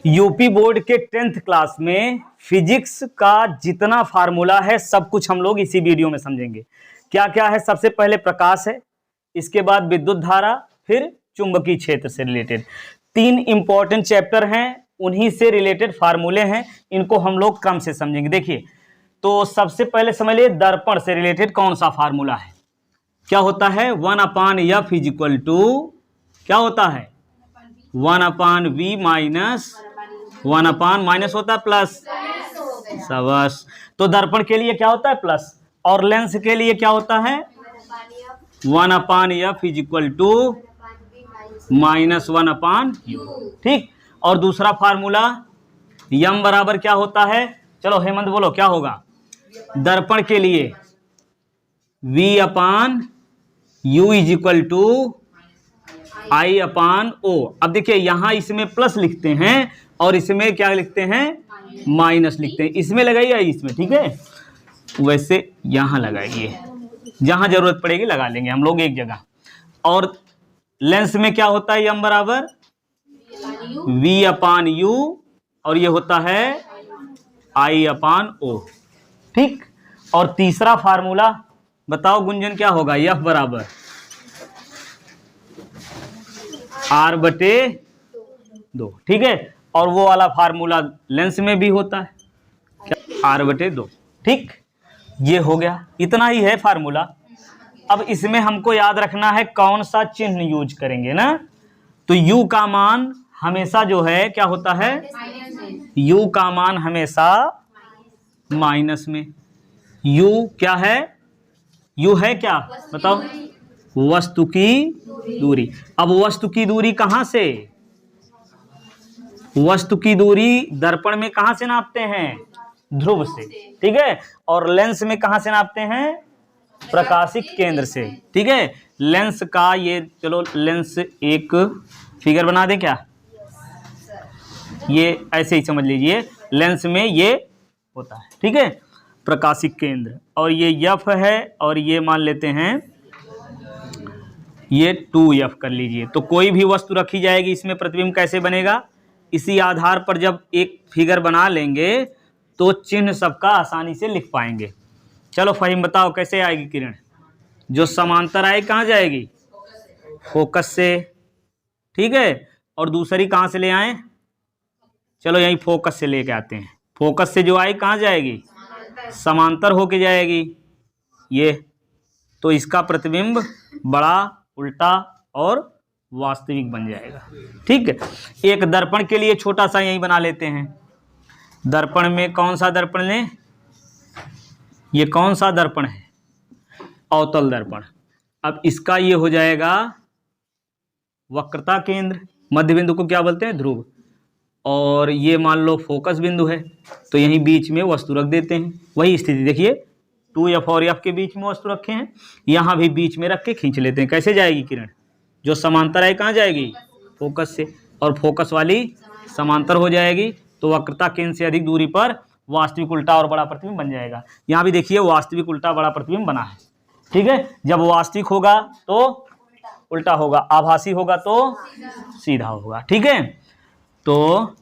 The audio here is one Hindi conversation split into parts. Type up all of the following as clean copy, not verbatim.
यूपी बोर्ड के 10th क्लास में फिजिक्स का जितना फार्मूला है सब कुछ हम लोग इसी वीडियो में समझेंगे। क्या क्या है? सबसे पहले प्रकाश है, इसके बाद विद्युत धारा, फिर चुंबकीय क्षेत्र से रिलेटेड 3 इंपॉर्टेंट चैप्टर हैं, उन्हीं से रिलेटेड फार्मूले हैं, इनको हम लोग क्रम से समझेंगे। देखिए, तो सबसे पहले समझ लिए दर्पण से रिलेटेड कौन सा फार्मूला है। क्या होता है? 1/f इक्वल टू क्या होता है? 1/v माइनस 1/ माइनस होता है प्लस। सबस। तो दर्पण के लिए क्या होता है? प्लस। और लेंस के लिए क्या होता है? 1/f is equal to -1/u। ठीक। और दूसरा फार्मूला यम बराबर क्या होता है? चलो हेमंत बोलो क्या होगा दर्पण के लिए? v/u is equal to I/O। अब देखिए यहां इसमें प्लस लिखते हैं और इसमें क्या लिखते हैं? माइनस लिखते हैं। इसमें लगाइए, इसमें, ठीक है? वैसे यहां लगाइए, जहां जरूरत पड़ेगी लगा लेंगे हम लोग एक जगह। और लेंस में क्या होता है? m बराबर v/u और ये होता है I/O। ठीक। और तीसरा फार्मूला बताओ गुंजन क्या होगा? F बराबर R/2। ठीक है। और वो वाला फार्मूला लेंस में भी होता है क्या? R/2। ठीक। ये हो गया, इतना ही है फार्मूला। अब इसमें हमको याद रखना है कौन सा चिन्ह यूज करेंगे ना। तो U का मान हमेशा जो है क्या होता है? U का मान हमेशा माइनस में। U क्या है? U है क्या बताओ? वस्तु की दूरी। अब वस्तु की दूरी कहां से? वस्तु की दूरी दर्पण में कहां से नापते हैं? ध्रुव से। ठीक है। और लेंस में कहां से नापते हैं? प्रकाशिक केंद्र से। ठीक है। लेंस का ये, चलो लेंस एक फिगर बना दें क्या? ये ऐसे ही समझ लीजिए, लेंस में ये होता है। ठीक है, प्रकाशिक केंद्र। और ये F है और ये मान लेते हैं ये 2F कर लीजिए। तो कोई भी वस्तु रखी जाएगी, इसमें प्रतिबिंब कैसे बनेगा? इसी आधार पर जब एक फिगर बना लेंगे तो चिन्ह सबका आसानी से लिख पाएंगे। चलो फहीम बताओ कैसे आएगी किरण? जो समांतर आए कहाँ जाएगी? फोकस से। ठीक है। और दूसरी कहाँ से ले आए? चलो यही फोकस से लेके आते हैं। फोकस से जो आई कहाँ जाएगी? समांतर होके जाएगी ये। तो इसका प्रतिबिंब बड़ा, उल्टा और वास्तविक बन जाएगा। ठीक है। एक दर्पण के लिए छोटा सा यही बना लेते हैं। दर्पण में कौन सा दर्पण लें? ये कौन सा दर्पण है? अवतल दर्पण। अब इसका ये हो जाएगा वक्रता केंद्र। मध्य बिंदु को क्या बोलते हैं? ध्रुव। और ये मान लो फोकस बिंदु है, तो यहीं बीच में वस्तु रख देते हैं। वही स्थिति देखिए, 2F और F के बीच में वस्तु रखे हैं, यहाँ भी बीच में रख के खींच लेते हैं। कैसे जाएगी किरण? जो समांतर है कहाँ जाएगी? फोकस से। और फोकस वाली समांतर हो जाएगी, तो वक्रता केंद्र से अधिक दूरी पर वास्तविक उल्टा और बड़ा प्रतिबिंब बन जाएगा। यहाँ भी देखिए वास्तविक उल्टा बड़ा प्रतिबिंब बना है। ठीक है। जब वास्तविक होगा तो उल्टा होगा, आभासी होगा तो सीधा होगा। ठीक है। तो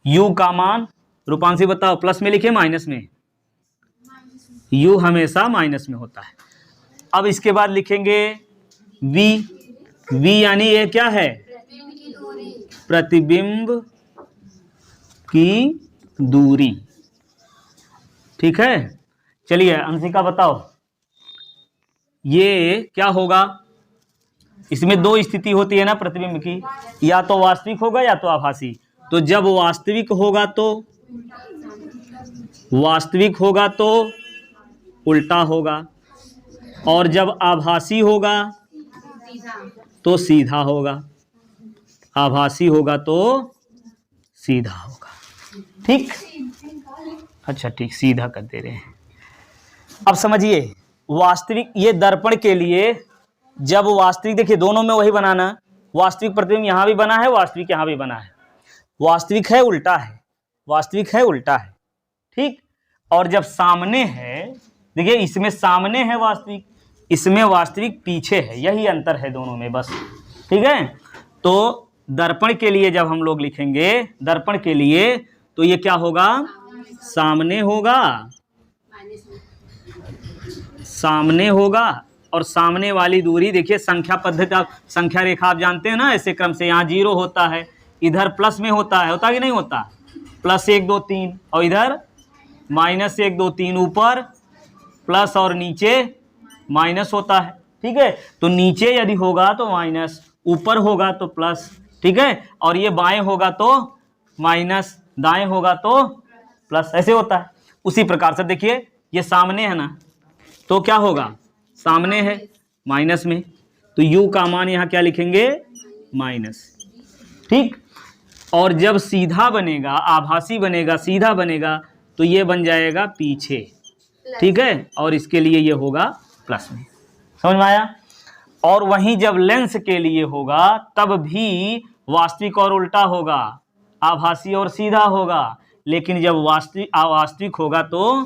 U का मान रूपांशी बताओ, प्लस में लिखे माइनस में? U हमेशा माइनस में होता है। अब इसके बाद लिखेंगे V यानी ये क्या है? प्रतिबिंब की दूरी। ठीक है। चलिए अंशिका बताओ ये क्या होगा? इसमें दो स्थिति होती है ना प्रतिबिंब की, या तो वास्तविक होगा या तो आभासी। तो जब वास्तविक होगा तो उल्टा होगा, और जब आभासी होगा तो सीधा होगा। आभासी होगा तो सीधा होगा। ठीक। अच्छा ठीक, सीधा कर दे रहे हैं। अब समझिए वास्तविक, ये दर्पण के लिए जब वास्तविक, देखिए दोनों में वही बनाना, वास्तविक प्रतिबिंब यहाँ भी बना है, वास्तविक यहाँ भी बना है। वास्तविक है उल्टा है, वास्तविक है उल्टा है। ठीक। और जब सामने है, देखिए इसमें सामने है वास्तविक, इसमें वास्तविक पीछे है, यही अंतर है दोनों में बस। ठीक है। तो दर्पण के लिए जब हम लोग लिखेंगे दर्पण के लिए, तो ये क्या होगा, सामने होगा, सामने होगा। और सामने वाली दूरी देखिए, संख्या पद्धति, आप संख्या रेखा आप जानते हैं ना, ऐसे क्रम से यहाँ 0 होता है, इधर प्लस में होता है, होता कि नहीं होता, +1 2 3, और इधर -1 2 3, ऊपर प्लस और नीचे माइनस होता है। ठीक है, तो नीचे यदि होगा तो माइनस, ऊपर होगा तो प्लस। ठीक है, और ये बाएं होगा तो माइनस, दाएं होगा तो प्लस, ऐसे होता है। उसी प्रकार से देखिए, ये सामने है ना, तो क्या होगा, सामने है माइनस में, तो u का मान यहाँ क्या लिखेंगे, माइनस। ठीक, और जब सीधा बनेगा, आभासी बनेगा, सीधा बनेगा, तो ये बन जाएगा पीछे। ठीक है, और इसके लिए ये होगा प्लस में। समझ में आया। और वहीं जब लेंस के लिए होगा तब भी वास्तविक और उल्टा होगा, आभासी और सीधा होगा, लेकिन जब वास्तविक होगा तो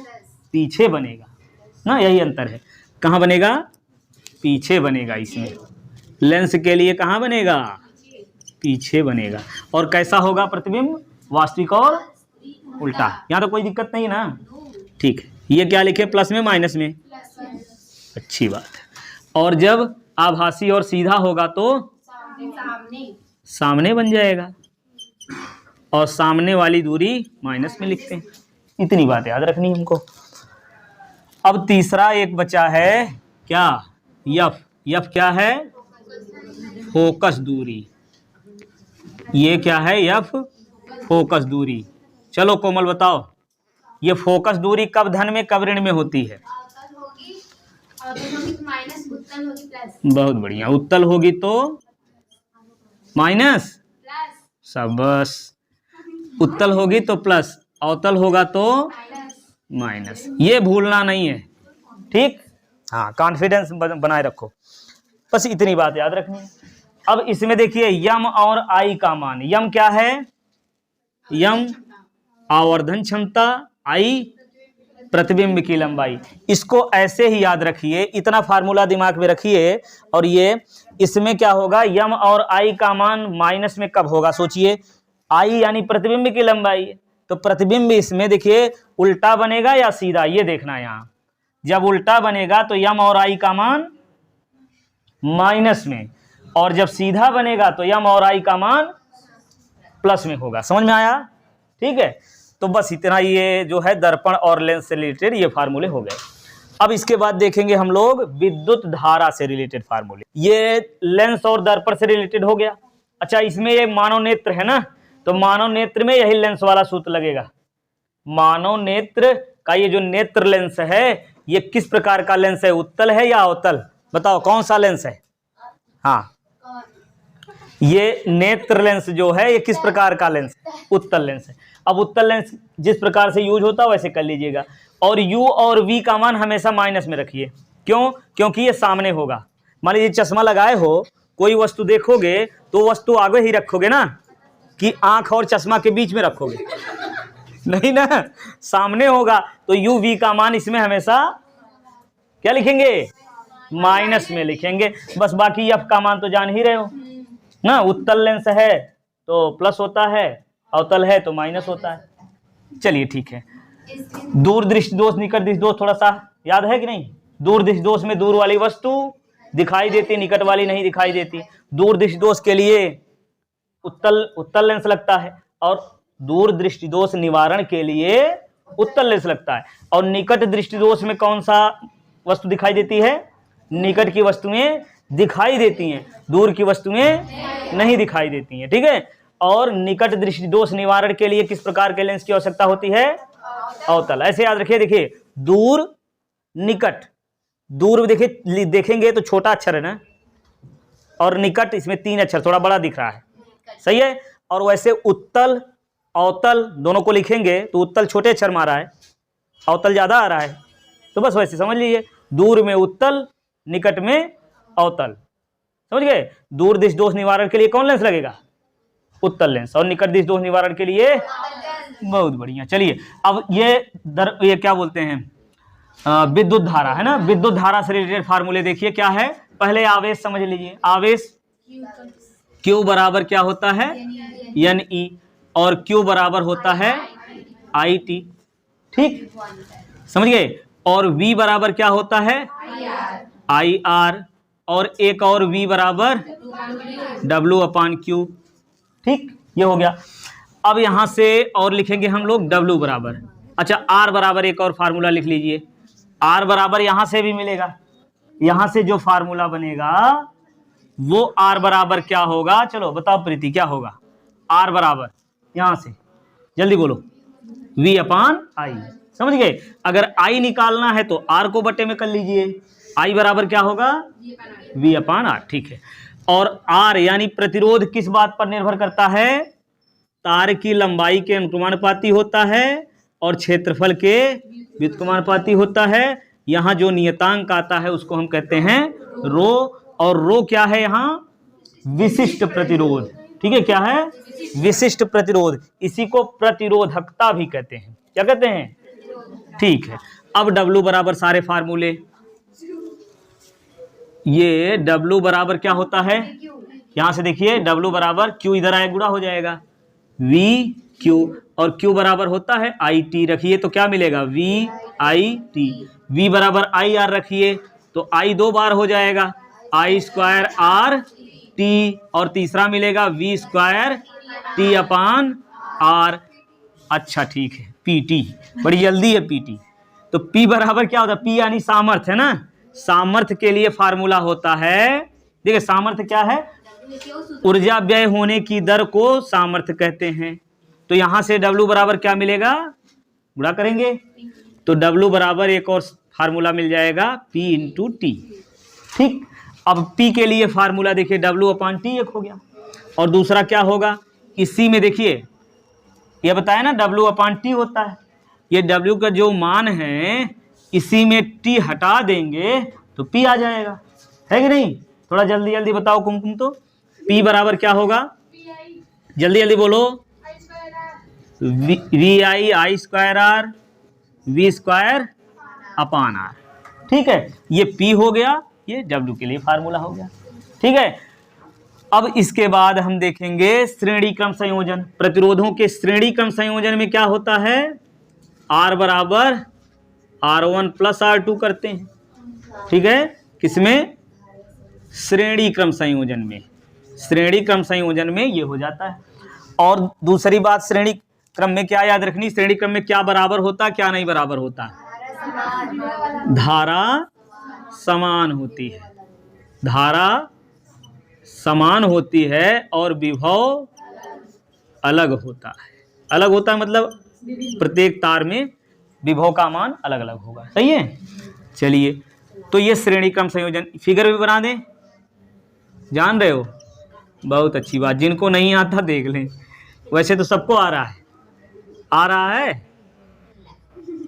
पीछे बनेगा ना, यही अंतर है। कहाँ बनेगा, पीछे बनेगा। इसमें लेंस के लिए कहाँ बनेगा, पीछे बनेगा। और कैसा होगा प्रतिबिंब, वास्तविक और उल्टा। यहाँ तो कोई दिक्कत नहीं ना। ठीक है, ये क्या लिखे, प्लस में माइनस में, अच्छी बात है। और जब आभासी और सीधा होगा तो सामने बन जाएगा, और सामने वाली दूरी माइनस में लिखते हैं। इतनी बात याद रखनी हमको। अब तीसरा एक बचा है क्या, यफ। यफ क्या है, फोकस दूरी। ये क्या है, यफ फोकस दूरी। चलो कोमल बताओ, ये फोकस दूरी कब धन में कब ऋण में होती है। बहुत बढ़िया, उत्तल होगी तो माइनस, सबस। उत्तल होगी तो प्लस, अवतल होगा तो माइनस। ये भूलना नहीं है। ठीक, हाँ, कॉन्फिडेंस बनाए रखो, बस इतनी बात याद रखनी है। अब इसमें देखिए, यम और आई का मान। यम क्या है, यम आवर्धन क्षमता, आई प्रतिबिंब की लंबाई। इसको ऐसे ही याद रखिए, इतना फार्मूला दिमाग में रखिए। और ये इसमें क्या होगा, यम और आई का मान माइनस में कब होगा, सोचिए। आई यानी प्रतिबिंब की लंबाई, तो प्रतिबिंब इसमें देखिए उल्टा बनेगा या सीधा, ये देखना है यहाँ। जब उल्टा बनेगा तो यम और आई का मान माइनस में, और जब सीधा बनेगा तो यम और आई का मान प्लस में होगा। समझ में आया। ठीक है, तो बस इतना, ये जो है दर्पण और लेंस से रिलेटेड ये फार्मूले हो गए। अब इसके बाद देखेंगे हम लोग विद्युत धारा से रिलेटेड फार्मूले। ये लेंस और दर्पण से रिलेटेड हो गया। अच्छा, इसमें ये मानव नेत्र है ना, तो मानव नेत्र में यही लेंस वाला सूत्र लगेगा। मानव नेत्र का ये जो नेत्र लेंस है, ये किस प्रकार का लेंस है, उत्तल है या अवतल, बताओ कौन सा लेंस है। हाँ, ये नेत्र लेंस जो है ये किस प्रकार का लेंस, उत्तल लेंस है। अब उत्तल लेंस जिस प्रकार से यूज होता है वैसे कर लीजिएगा। और u और v का मान हमेशा माइनस में रखिए। क्यों, क्योंकि ये सामने होगा। मान लीजिए चश्मा लगाए हो, कोई वस्तु देखोगे तो वस्तु आगे ही रखोगे ना, कि आंख और चश्मा के बीच में रखोगे, नहीं ना, सामने होगा। तो u v का मान इसमें हमेशा क्या लिखेंगे, माइनस में लिखेंगे। बस बाकी f का मान तो जान ही रहे हो ना, उत्तल लेंस है तो प्लस होता है, अवतल है तो माइनस होता है। चलिए ठीक है। दूर दृष्टि दोष, निकट दृष्टि दोष थोड़ा सा याद है कि नहीं। दूर दृष्टि दोष में दूर वाली वस्तु दिखाई देती, निकट वाली नहीं दिखाई देती। दूर दृष्टि दोष के लिए उत्तल लेंस लगता है, और दूर दृष्टि दोष निवारण के लिए उत्तल लेंस लगता है। और निकट दृष्टि दोष में कौन सा वस्तु दिखाई देती है, निकट की वस्तुएं दिखाई देती हैं, दूर की वस्तुएं नहीं दिखाई देती हैं। ठीक है, और निकट दृष्टि दोष निवारण के लिए किस प्रकार के लेंस की आवश्यकता होती है, अवतल। ऐसे याद रखिए, देखिए दूर निकट, दूर देखिए देखेंगे तो छोटा अक्षर है ना, और निकट इसमें 3 अक्षर, थोड़ा बड़ा दिख रहा है, सही है। और वैसे उत्तल अवतल दोनों को लिखेंगे तो उत्तल छोटे अक्षर में आ रहा है, अवतल ज्यादा आ रहा है। तो बस वैसे समझ लीजिए, दूर में उत्तल, निकट में अवतल। समझ गए। दूर दृष्टि दोष निवारण के लिए कौन लेंस लगेगा, उत्तल लेंस, और निकट दृष्टि दोष निवारण के लिए, बहुत बढ़िया। चलिए अब ये क्या बोलते हैं, विद्युत धारा है ना। विद्युत धारा से रिलेटेड फार्मूले देखिए क्या है। पहले आवेश समझ लीजिए। आवेश Q बराबर क्या होता है NE, और Q बराबर होता है IT। ठीक, समझ गए। और V बराबर क्या होता है IR, और एक और V बराबर W/Q। ठीक, ये हो गया। अब यहां से और लिखेंगे हम लोग W बराबर, अच्छा R बराबर एक और फार्मूला लिख लीजिए। R बराबर यहां से भी मिलेगा, यहां से जो फार्मूला बनेगा वो R बराबर क्या होगा, चलो बताओ प्रीति क्या होगा। R बराबर यहां से जल्दी बोलो, V/I। समझ गए। अगर I निकालना है तो R को बटे में कर लीजिए, I बराबर क्या होगा V/R। ठीक है। और R यानी प्रतिरोध किस बात पर निर्भर करता है, तार की लंबाई के अनुक्रमानुपाती होता है और क्षेत्रफल के व्युत्क्रमानुपाती होता है। यहाँ जो नियतांक आता है उसको हम कहते हैं रो, और रो क्या है यहाँ विशिष्ट प्रतिरोध। ठीक है, क्या है विशिष्ट प्रतिरोध, इसी को प्रतिरोधकता भी कहते हैं। क्या कहते हैं, ठीक है। अब W बराबर सारे फार्मूले, ये W बराबर क्या होता है, यहां से देखिए W बराबर Q इधर आए गुणा हो जाएगा VQ, और Q बराबर होता है IT, रखिए तो क्या मिलेगा VIT। V बराबर IR रखिए तो I 2 बार हो जाएगा I²RT, और तीसरा मिलेगा V²T/R। अच्छा ठीक है, PT, बड़ी जल्दी है PT। तो P बराबर क्या होता है, P यानी सामर्थ्य है ना, सामर्थ्य के लिए फार्मूला होता है, देखिए सामर्थ्य क्या है, ऊर्जा व्यय होने की दर को सामर्थ्य कहते हैं। तो यहां से W बराबर क्या मिलेगा, गुणा करेंगे तो W बराबर एक और फार्मूला मिल जाएगा P/T। ठीक, अब P के लिए फार्मूला देखिए W/T एक हो गया, और दूसरा क्या होगा, इसी में देखिए ये बताया ना W/T होता है, ये W का जो मान है इसी में T हटा देंगे तो P आ जाएगा, है कि नहीं। थोड़ा जल्दी जल्दी बताओ कुमकुम, तो P बराबर क्या होगा, जल्दी जल्दी बोलो, VI I²R V²/R। ठीक है, ये P हो गया, ये W के लिए फार्मूला हो गया। ठीक है, अब इसके बाद हम देखेंगे श्रेणी क्रम संयोजन। प्रतिरोधों के श्रेणी क्रम संयोजन में क्या होता है, R बराबर R1 + R2 करते हैं। ठीक है, किसमें, श्रेणी क्रम संयोजन में, श्रेणी क्रम संयोजन में ये हो जाता है। और दूसरी बात श्रेणी क्रम में क्या याद रखनी, श्रेणी क्रम में क्या बराबर होता है, क्या नहीं बराबर होता, धारा समान होती है, धारा समान होती है और विभव अलग होता है। अलग होता है मतलब प्रत्येक तार में विभव का मान अलग अलग होगा। सही है, चलिए तो ये श्रेणी क्रम संयोजन, फिगर भी बना दें, जान रहे हो, बहुत अच्छी बात। जिनको नहीं आता देख लें, वैसे तो सबको आ रहा है, आ रहा है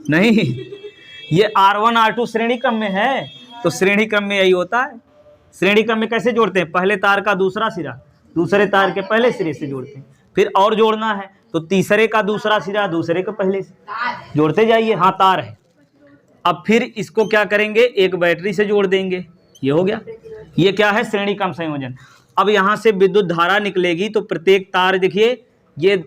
नहीं, ये R1 R2 श्रेणी क्रम में है, तो श्रेणी क्रम में यही होता है। श्रेणी क्रम में कैसे जोड़ते हैं, पहले तार का दूसरा सिरा दूसरे तार के पहले सिरे से जोड़ते हैं, फिर और जोड़ना है तो तीसरे का दूसरा सिरा दूसरे के पहले से जोड़ते जाइए। हाँ तार है। अब फिर इसको क्या करेंगे, एक बैटरी से जोड़ देंगे, ये हो गया। ये क्या है, श्रेणी क्रम संयोजन। अब यहाँ से विद्युत धारा निकलेगी तो प्रत्येक तार देखिए ये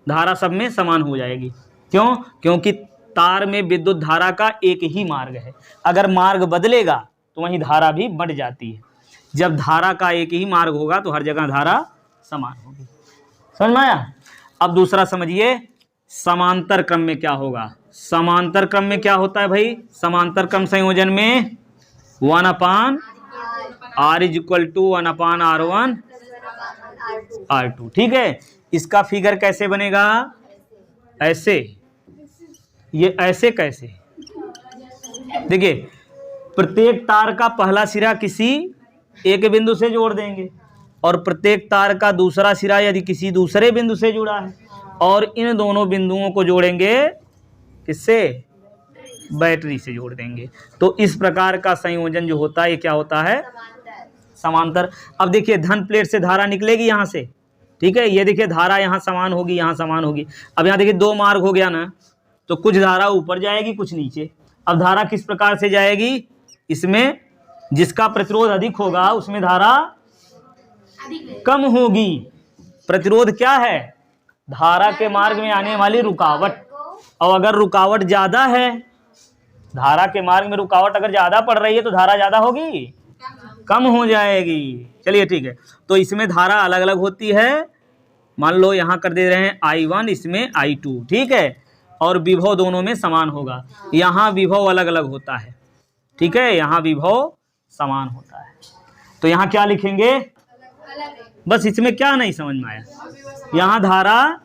धारा सब में समान हो जाएगी। क्यों, क्योंकि तार में विद्युत धारा का एक ही मार्ग है, अगर मार्ग बदलेगा तो वहीं धारा भी बढ़ जाती है। जब धारा का एक ही मार्ग होगा तो हर जगह धारा समान होगी। समझ में आया। अब दूसरा समझिए, समांतर क्रम में क्या होगा। समांतर क्रम में क्या होता है भाई, समांतर क्रम संयोजन में 1/R = 1/R1 R2। ठीक है, इसका फिगर कैसे बनेगा, ऐसे, ये ऐसे कैसे, देखिए प्रत्येक तार का पहला सिरा किसी एक बिंदु से जोड़ देंगे और प्रत्येक तार का दूसरा सिरा यदि किसी दूसरे बिंदु से जुड़ा है, और इन दोनों बिंदुओं को जोड़ेंगे किससे, बैटरी से जोड़ देंगे। तो इस प्रकार का संयोजन जो होता है ये क्या होता है, समांतर। अब देखिए धन प्लेट से धारा निकलेगी यहाँ से, ठीक है, ये देखिए धारा यहाँ समान होगी, यहाँ समान होगी। अब यहाँ देखिए दो मार्ग हो गया ना, तो कुछ धारा ऊपर जाएगी कुछ नीचे। अब धारा किस प्रकार से जाएगी, इसमें जिसका प्रतिरोध अधिक होगा उसमें धारा कम होगी। प्रतिरोध क्या है? धारा के मार्ग में आने वाली रुकावट। और अगर रुकावट ज्यादा है, धारा के मार्ग में रुकावट अगर ज्यादा पड़ रही है तो धारा ज्यादा होगी, कम हो जाएगी। चलिए ठीक है, तो इसमें धारा अलग अलग होती है। मान लो यहां कर दे रहे हैं I1, इसमें I2, ठीक है। और विभव दोनों में समान होगा। यहाँ विभव अलग अलग होता है, ठीक है, यहाँ विभव समान होता है। तो यहाँ क्या लिखेंगे? बस इसमें क्या नहीं समझ में आया? यहाँ धारा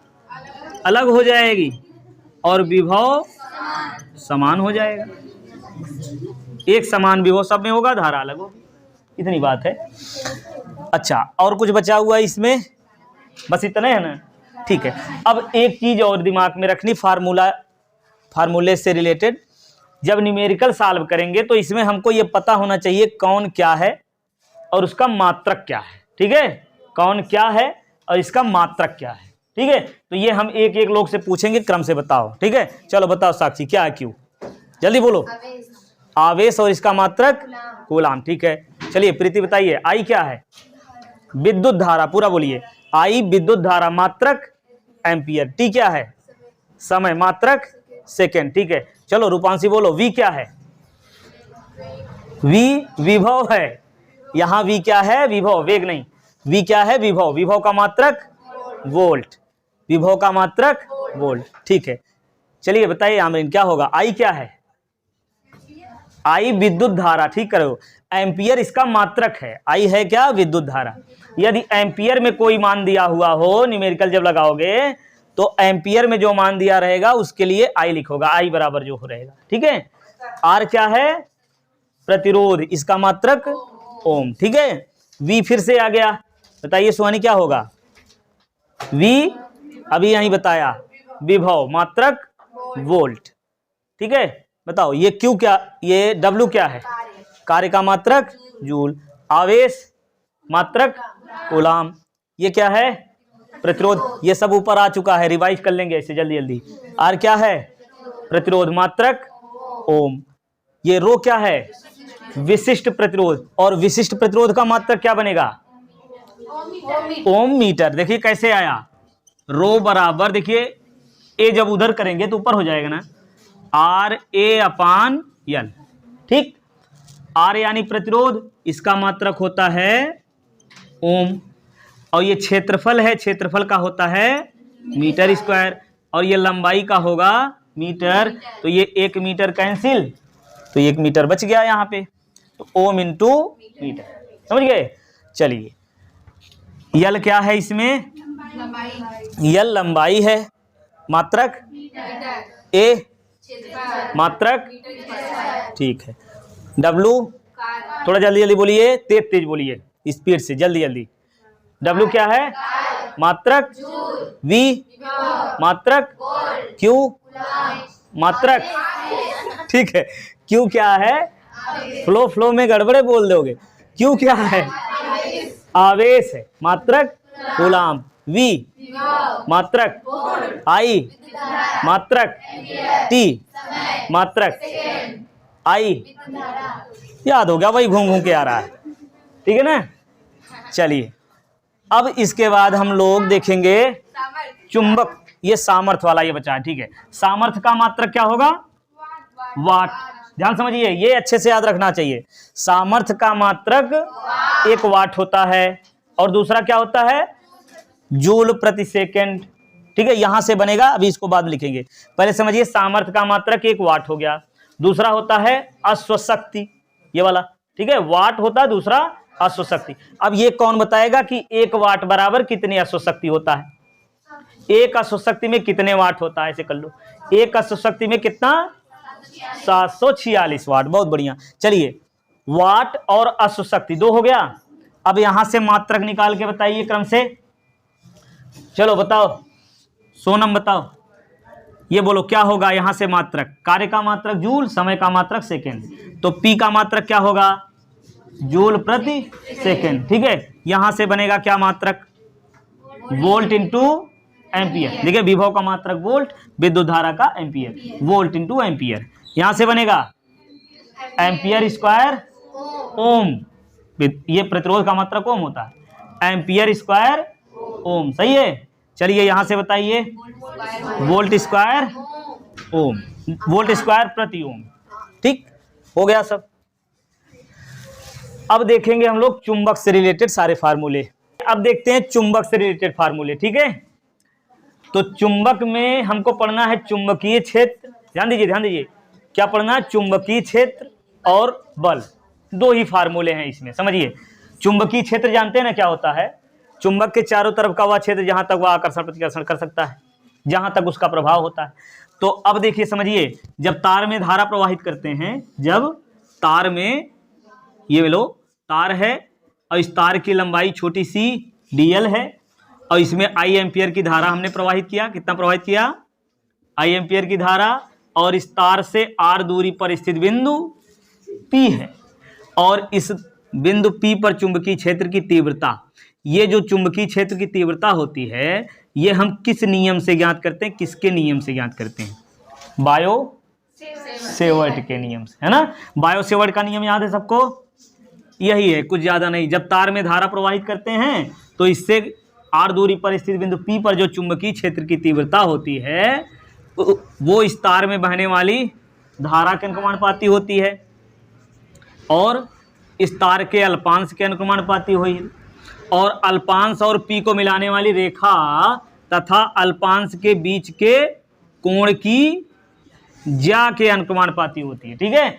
अलग हो जाएगी और विभव समान हो जाएगा। एक समान विभव सब में होगा, धारा अलग होगी, इतनी बात है। अच्छा, और कुछ बचा हुआ है इसमें? बस इतना है ना, ठीक है। अब एक चीज और दिमाग में रखनी, फार्मूले से रिलेटेड। जब न्यूमेरिकल सॉल्व करेंगे तो इसमें हमको ये पता होना चाहिए कौन क्या है और उसका मात्रक क्या है, ठीक है। कौन क्या है और इसका मात्रक क्या है, ठीक है। तो ये हम एक एक लोग से पूछेंगे, क्रम से बताओ, ठीक है। चलो बताओ साक्षी, क्या है क्यू? जल्दी बोलो। आवेश और इसका मात्रक कूलाम, ठीक है। चलिए प्रीति बताइए, आई क्या है? विद्युत धारा, पूरा बोलिए। आई विद्युत धारा, मात्रक एम्पियर। टी क्या है? समय, मात्रक सेकेंड, ठीक है। चलो रूपांशी बोलो, वी क्या है? वी विभव है। यहां वी क्या है? विभव, वेग नहीं। वी क्या है? विभव। विभव का मात्रक वोल्ट, विभव का मात्रक वोल्ट, ठीक है। चलिए बताइए आमरीन, क्या होगा? आई क्या है? आई विद्युत धारा, ठीक करो। एम्पियर इसका मात्रक है। आई है क्या? विद्युत धारा। यदि एम्पियर में कोई मान दिया हुआ हो, न्यूमेरिकल जब लगाओगे तो एम्पियर में जो मान दिया रहेगा उसके लिए आई लिखोगा, आई बराबर जो हो रहेगा, ठीक है। आर क्या है? प्रतिरोध, इसका मात्रक ओम, ठीक है। वी फिर से आ गया, बताइए सुहानी क्या होगा? वी अभी यहीं बताया, विभव, मात्रक वोल्ट, ठीक है। बताओ ये क्यू क्या? ये डब्ल्यू क्या है? कार्य का मात्रक जूल। आवेश, मात्रक कूलाम। ये क्या है? प्रतिरोध। ये सब ऊपर आ चुका है, रिवाइज कर लेंगे ऐसे जल्दी जल्दी। आर क्या है? प्रतिरोध, मात्रक ओम। ये रो क्या है? विशिष्ट प्रतिरोध। और विशिष्ट प्रतिरोध का मात्रक क्या बनेगा? ओम मीटर। देखिए कैसे आया, रो बराबर, देखिए ए जब उधर करेंगे तो ऊपर हो जाएगा ना, आर ए अपान एल, ठीक। आर यानी प्रतिरोध, इसका मात्रक होता है ओम। और ये क्षेत्रफल है, क्षेत्रफल का होता है मीटर स्क्वायर। और ये लंबाई का होगा मीटर। तो ये 1 मीटर कैंसिल, तो 1 मीटर बच गया यहाँ पे। तो ओम इंटू मीटर, समझ गए। चलिए यल क्या है इसमें? यल लंबाई है, मात्रक ए मात्रक, ठीक है। डब्लू थोड़ा जल्दी जल्दी बोलिए, तेज तेज बोलिए, स्पीड से, जल्दी जल्दी। डब्लू क्या है? मात्रक। वी मात्रक। क्यू मात्रक, ठीक है। क्यू क्या है? फ्लो में गड़बड़े बोल दोगे। क्यू क्या है? आवेश है, मात्रक कूलाम। वी मात्रक। आई मात्रक। टी मात्रक। आई याद हो गया, वही घूम घूम के आ रहा है, ठीक है ना। चलिए अब इसके बाद हम लोग देखेंगे चुंबक। ये सामर्थ्य वाला ये बचा है, ठीक है। सामर्थ्य का मात्रक क्या होगा? वाट। ध्यान समझिए, ये अच्छे से याद रखना चाहिए। सामर्थ्य का मात्रक 1 वाट होता है। और दूसरा क्या होता है? जूल प्रति सेकेंड, ठीक है। यहां से बनेगा, अभी इसको बाद में लिखेंगे। पहले समझिए, सामर्थ्य का मात्रक 1 वाट हो गया। दूसरा होता है अश्वशक्ति, ये वाला, ठीक है। वाट होता है, दूसरा अश्वशक्ति। अब ये कौन बताएगा कि 1 वाट बराबर कितनी अश्वशक्ति होता है? एक अश्वशक्ति में कितने वाट होता है, ऐसे कर लो। एक अश्वशक्ति में कितना? 746 वाट। बहुत बढ़िया। चलिए वाट और अश्वशक्ति 2 हो गया। अब यहां से मात्रक निकाल के बताइए क्रम से। चलो बताओ सोनम, बताओ ये बोलो क्या होगा यहां से मात्रक? कार्य का मात्रक जूल, समय का मात्रक सेकेंड। तो पी का मात्रक क्या होगा? जूल प्रति सेकेंड, ठीक है। यहां से बनेगा क्या मात्रक? Volt into ampere. देखिए विभव का मात्रक वोल्ट, विद्युत धारा का एम्पियर, वोल्ट इंटू एम्पियर। यहां से बनेगा एम्पियर स्क्वायर ओम। ये प्रतिरोध का मात्रक ओम होता है। एम्पियर स्क्वायर ओम। सही है। चलिए यहां से बताइए, वोल्ट स्क्वायर ओम, वोल्ट स्क्वायर प्रति ओम। ठीक हो गया सब। अब देखेंगे हम लोग चुंबक से रिलेटेड सारे फार्मूले। अब देखते हैं चुंबक से रिलेटेड फार्मूले। ठीक है, तो चुंबक में हमको पढ़ना है चुंबकीय क्षेत्र। ध्यान दीजिए, ध्यान दीजिए, क्या पढ़ना है? चुंबकीय क्षेत्र और बल, दो ही फार्मूले हैं इसमें। समझिए, चुंबकीय क्षेत्र जानते हैं ना क्या होता है? चुंबक के चारों तरफ का वह क्षेत्र जहां तक वह आकर्षण प्रतिकर्षण कर सकता है, जहां तक उसका प्रभाव होता है। तो अब देखिए, समझिए, जब तार में धारा प्रवाहित करते हैं, जब तार में, ये लो तार है और इस तार की लंबाई छोटी सी dl है और इसमें I एम्पियर की धारा हमने प्रवाहित किया। कितना प्रवाहित किया? I एम्पियर की धारा। और इस तार से r दूरी पर स्थित बिंदु P है और इस बिंदु P पर चुंबकीय क्षेत्र की तीव्रता, ये जो चुंबकीय क्षेत्र की तीव्रता होती है, ये हम किस नियम से ज्ञात करते हैं? किसके नियम से ज्ञात करते हैं? बायो सेवर्ट के नियम से, है ना? बायो सेवर्ट का नियम याद है सबको? यही है, कुछ ज्यादा नहीं। जब तार में धारा प्रवाहित करते हैं तो इससे r दूरी पर स्थित बिंदु P पर जो चुंबकीय क्षेत्र की तीव्रता होती है वो इस तार में बहने वाली धारा के अनुक्रमानुपाती होती है और इस तार के अल्पांश के अनुक्रमानुपाती हुई है। और अल्पांश और P को मिलाने वाली रेखा तथा अल्पांश के बीच के कोण की ज्या के अनुक्रमानुपाती होती है। ठीक है,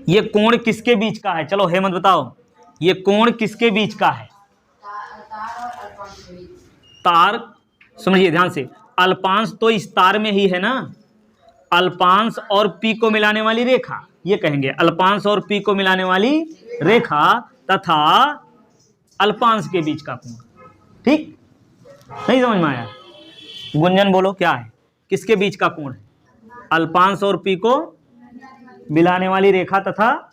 ये कोण किसके बीच का है? चलो हेमंत बताओ, ये कोण किसके बीच का है? तार, समझिए ध्यान से, अल्पांश तो इस तार में ही है ना, अल्पांश और P को मिलाने वाली रेखा, ये कहेंगे अल्पांश और P को मिलाने वाली रेखा तथा अल्पांश के बीच का कोण। ठीक, नहीं समझ में आया? गुंजन बोलो, क्या है? किसके बीच का कोण है? अल्पांश और P को मिलाने वाली रेखा तथा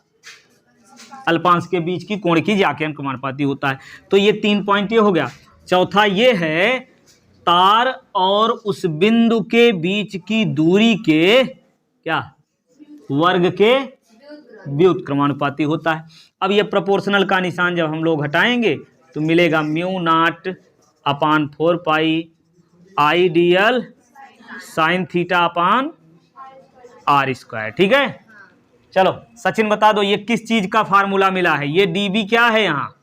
अल्पांश के बीच की कोण की ज्या के अनुक्रमानुपाती होता है। तो ये 3 पॉइंट ये हो गया। चौथा ये है, तार और उस बिंदु के बीच की दूरी के क्या? वर्ग के व्युत्क्रमानुपाती होता है। अब ये प्रोपोर्शनल का निशान जब हम लोग हटाएंगे तो मिलेगा μ0/4 पाई IDL sin θ/r स्क्वायर। ठीक है, चलो सचिन बता दो, ये किस चीज का फार्मूला मिला है? ये dB क्या है यहाँ?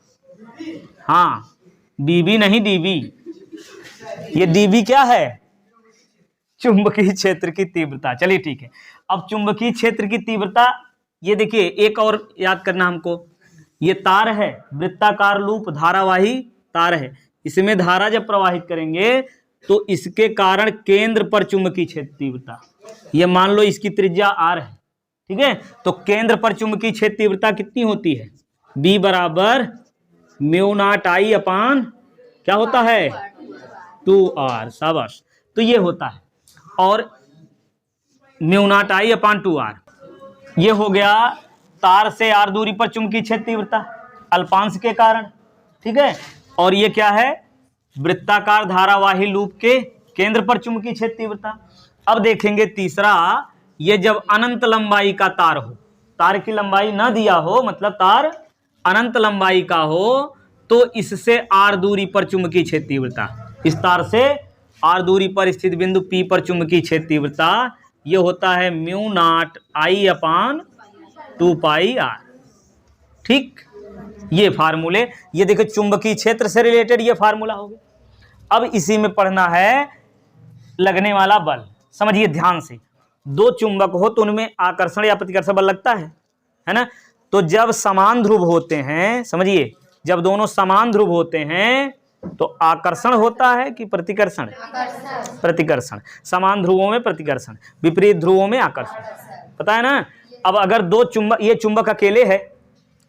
हाँ, BB नहीं, dB। ये dB क्या है? चुंबकीय क्षेत्र की तीव्रता। चलिए ठीक है, अब चुंबकीय क्षेत्र की तीव्रता, ये देखिए एक और याद करना हमको, ये तार है, वृत्ताकार लूप धारावाही तार है, इसमें धारा जब प्रवाहित करेंगे तो इसके कारण केंद्र पर चुंबकीय क्षेत्र तीव्रता, ये मान लो इसकी त्रिज्या r है। ठीक है, तो केंद्र पर चुंबकीय क्षेत्र तीव्रता कितनी होती है? B बराबर μ0I अपान क्या होता है? 2r। शाबाश, तो ये होता है, और μ0I अपान 2r, ये हो गया तार से r दूरी पर चुंबकीय क्षेत्र तीव्रता अल्पांश के कारण। ठीक है, और ये क्या है? वृत्ताकार धारावाही लूप के केंद्र पर चुंबकीय क्षेत्र तीव्रता। अब देखेंगे तीसरा, ये जब अनंत लंबाई का तार हो, तार की लंबाई ना दिया हो, मतलब तार अनंत लंबाई का हो, तो इससे r दूरी पर चुंबकीय क्षेत्र तीव्रता, इस तार से r दूरी पर स्थित बिंदु P पर चुंबकीय क्षेत्र तीव्रता, ये होता है μ0I अपान 2 पाई r। ठीक, ये फार्मूले, ये देखो चुंबकीय क्षेत्र से रिलेटेड ये फार्मूला हो गया। अब इसी में पढ़ना है लगने वाला बल। समझिए ध्यान से, दो चुंबक हो तो उनमें आकर्षण या प्रतिकर्षण बल लगता है ना? तो जब समान ध्रुव होते हैं, समझिए, जब दोनों समान ध्रुव होते हैं तो आकर्षण होता है कि प्रतिकर्षण? प्रतिकर्षण। समान ध्रुवों में प्रतिकर्षण, विपरीत ध्रुवों में आकर्षण, पता है ना? अब अगर दो चुंबक, ये चुंबक अकेले है,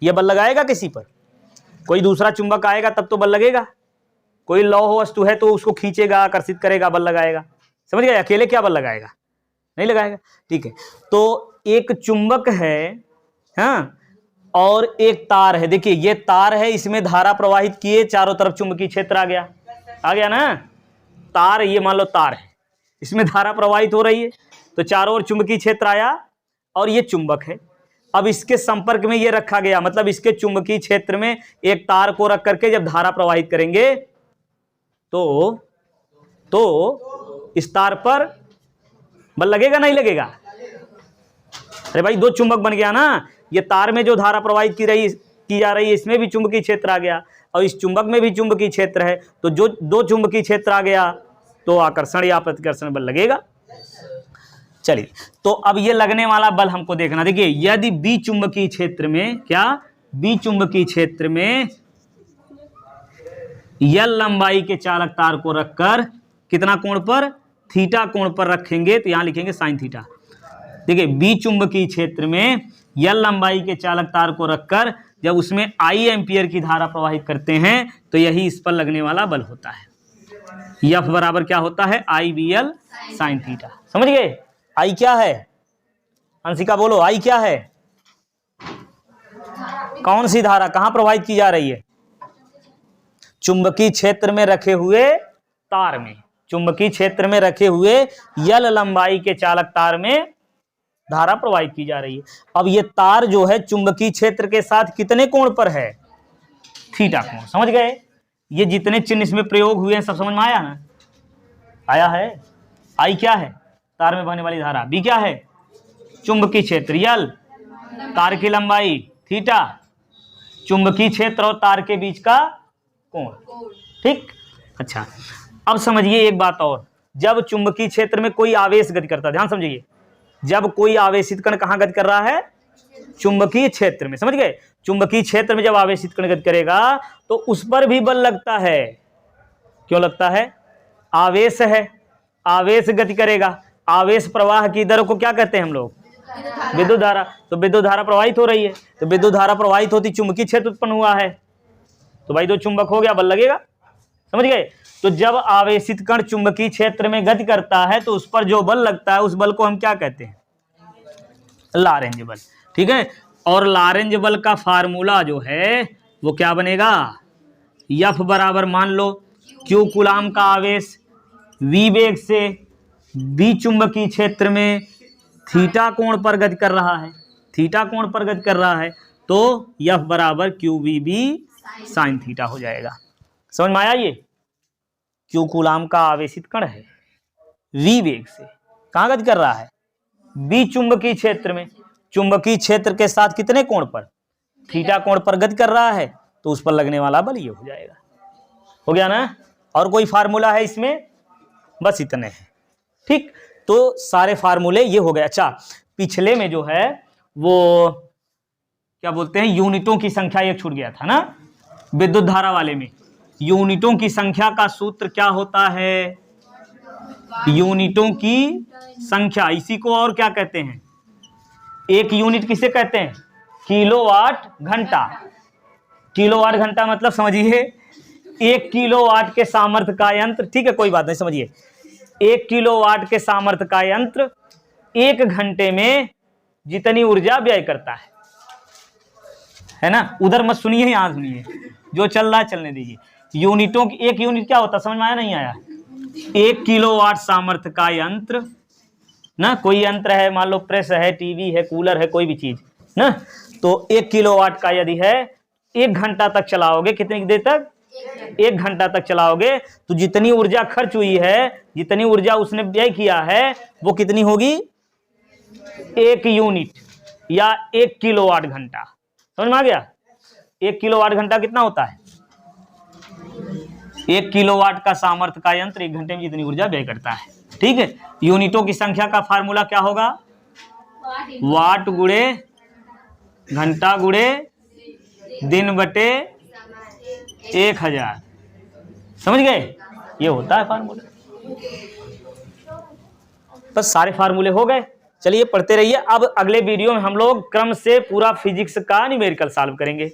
ये बल लगाएगा किसी पर? कोई दूसरा चुंबक आएगा तब तो बल लगेगा। कोई लौह वस्तु है तो उसको खींचेगा, आकर्षित करेगा, बल लगाएगा। समझ गए? अकेले क्या बल लगाएगा? नहीं लगाएगा। ठीक है, तो एक चुंबक है, हाँ, और एक तार है। देखिए ये तार है, इसमें धारा प्रवाहित किए, चारों तरफ चुंबकीय क्षेत्र आ गया ना? तार, ये मान लो तार है, इसमें धारा प्रवाहित हो रही है तो चारों ओर चुंबकीय क्षेत्र आया, और ये चुंबक है। अब इसके संपर्क में ये रखा गया, मतलब इसके चुंबकीय क्षेत्र में एक तार को रख करके जब धारा प्रवाहित करेंगे तो इस तार पर बल लगेगा नहीं लगेगा? अरे भाई दो चुंबक बन गया ना, ये तार में जो धारा प्रवाहित की जा रही है इसमें भी चुंबकीय क्षेत्र आ गया और इस चुंबक में भी चुंबकीय क्षेत्र है, तो जो दो चुंबकीय क्षेत्र आ गया तो आकर्षण या प्रतिकर्षण बल लगेगा। चलिए, तो अब ये लगने वाला बल हमको देखना। देखिए, यदि बी चुंबकीय क्षेत्र में, क्या बी चुंबकीय क्षेत्र में यल लंबाई के चालक तार को रखकर कितना कोण पर, थीटा कोण पर रखेंगे, तो यहां लिखेंगे साइन थीटा। देखिए, बी चुंबकीय क्षेत्र में यल लंबाई के चालक तार को रखकर जब उसमें आई एम्पियर की धारा प्रवाहित करते हैं तो यही इस पर लगने वाला बल होता है। एफ बराबर क्या होता है, आई बी एल साइन थीटा। समझ गए? आई क्या है? अंशिका बोलो, आई क्या है? कौन सी धारा कहां प्रवाहित की जा रही है? चुंबकीय क्षेत्र में रखे हुए तार में, चुंबकीय क्षेत्र में रखे हुए यल लंबाई के चालक तार में धारा प्रवाहित की जा रही है। अब ये तार जो है चुंबकीय क्षेत्र के साथ कितने कोण पर है? थीटा कोण। समझ गए? ये जितने चिन्ह इसमें प्रयोग हुए हैं सब समझ में आया ना? आया है? आई क्या है? तार में बहने वाली धारा। बी क्या है? चुंबकीय क्षेत्र। यल तार की लंबाई, थीटा चुंबकीय क्षेत्र और तार के बीच का कोण। ठीक, अच्छा अब समझिए एक बात और, जब चुंबकीय क्षेत्र में कोई आवेश गति करता है, ध्यान समझिए, जब कोई आवेशित कण कहां गति कर रहा है? चुंबकीय क्षेत्र में। समझ गए? चुंबकीय क्षेत्र में जब आवेशित कण गति करेगा तो उस पर भी बल लगता है। क्यों लगता है? आवेश है, आवेश गति करेगा, आवेश प्रवाह की दर को क्या कहते हैं हम लोग? विद्युत धारा। तो विद्युत धारा प्रवाहित हो रही है, तो विद्युत धारा प्रवाहित होती चुंबकीय क्षेत्र उत्पन्न हुआ है, तो भाई दो चुंबक हो गया, बल लगेगा। समझ गए? तो जब आवेशित कण चुंबकीय क्षेत्र में गति करता है तो उस पर जो बल लगता है उस बल को हम क्या कहते हैं? लारेंज बल। ठीक है, और लारेंज बल का फार्मूला जो है वो क्या बनेगा? एफ बराबर मान लो क्यू कूलाम का आवेश वी वेग से बी चुंबकीय क्षेत्र में थीटा कोण पर गति कर रहा है, थीटा कोण पर गति कर रहा है, तो एफ बराबर q v B sine theta हो जाएगा। समझ में आया? ये क्यू कूलाम का आवेशित कण है, वी वेग से कहां गति कर रहा है? बी चुंबकीय क्षेत्र में, चुंबकीय क्षेत्र के साथ कितने कोण पर? थीटा कोण पर गति कर रहा है, तो उस पर लगने वाला बल ये हो जाएगा। हो गया ना? और कोई फार्मूला है इसमें? बस इतने हैं। ठीक, तो सारे फार्मूले ये हो गए। अच्छा, पिछले में जो है वो क्या बोलते हैं, यूनिटों की संख्या एक छूट गया था ना, विद्युत धारा वाले में। यूनिटों की संख्या का सूत्र क्या होता है? यूनिटों की संख्या, इसी को और क्या कहते हैं? एक यूनिट किसे कहते हैं? किलोवाट घंटा। किलोवाट घंटा मतलब समझिए 1 किलोवाट के सामर्थ्य का यंत्र। ठीक है, कोई बात नहीं, समझिए 1 किलोवाट के सामर्थ्य का यंत्र 1 घंटे में जितनी ऊर्जा व्यय करता है ना? उधर मत सुनिए, यहां सुनिए, जो चल रहा है चलने दीजिए। यूनिटों की, एक यूनिट क्या होता है समझ में आया नहीं आया? 1 किलोवाट सामर्थ्य का यंत्र ना, कोई यंत्र है, मान लो प्रेस है, टीवी है, कूलर है, कोई भी चीज ना, तो 1 किलोवाट का यदि है, 1 घंटा तक चलाओगे, कितनी देर तक? 1 घंटा तक चलाओगे, तो जितनी ऊर्जा खर्च हुई है, जितनी ऊर्जा उसने व्यय किया है, वो कितनी होगी? 1 यूनिट या 1 किलोवाट घंटा। समझ में आ गया? 1 किलोवाट घंटा कितना होता है? 1 किलोवाट का सामर्थ्य का यंत्र 1 घंटे में जितनी ऊर्जा व्यय करता है। ठीक है, यूनिटों की संख्या का फार्मूला क्या होगा? वाट गुणे घंटा गुणे दिन बटे 1000। समझ गए? ये होता है फार्मूला। बस सारे फार्मूले हो गए। चलिए पढ़ते रहिए। अब अगले वीडियो में हम लोग क्रम से पूरा फिजिक्स का न्यूमेरिकल सॉल्व करेंगे।